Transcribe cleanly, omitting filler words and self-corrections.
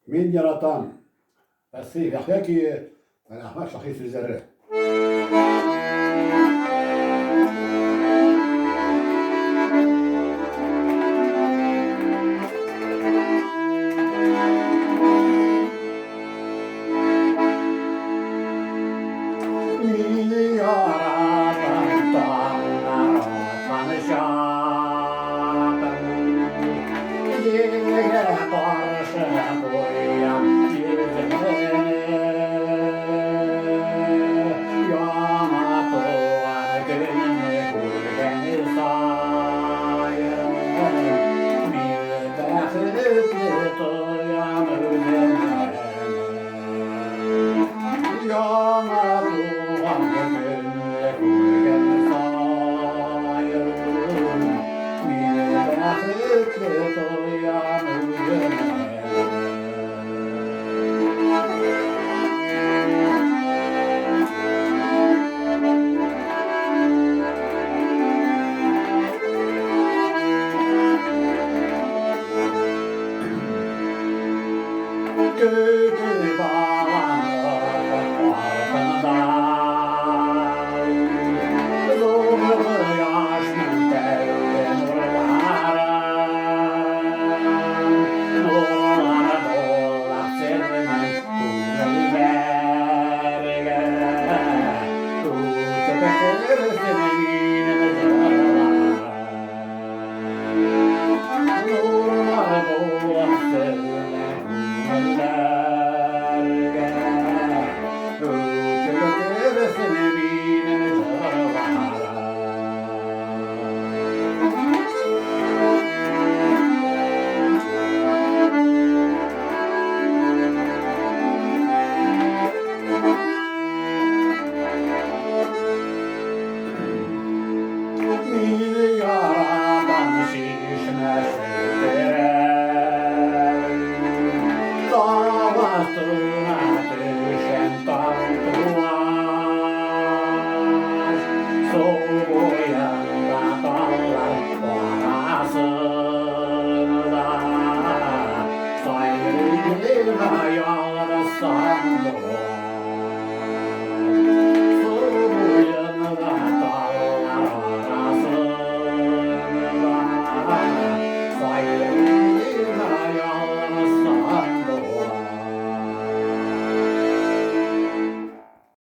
Min yaratan Mesih Yahya ki ben Ahmet Şahit Üzeri. Min yaratan Tanrı'dan şapen Diye karşı koyan yüzüne Yana tuğan günü kulbeni sayın Bir de hütlü tuyan üzerine Yana tuğan günü kulbeni sayın Bir de hütlü tuyan üzerine Göğü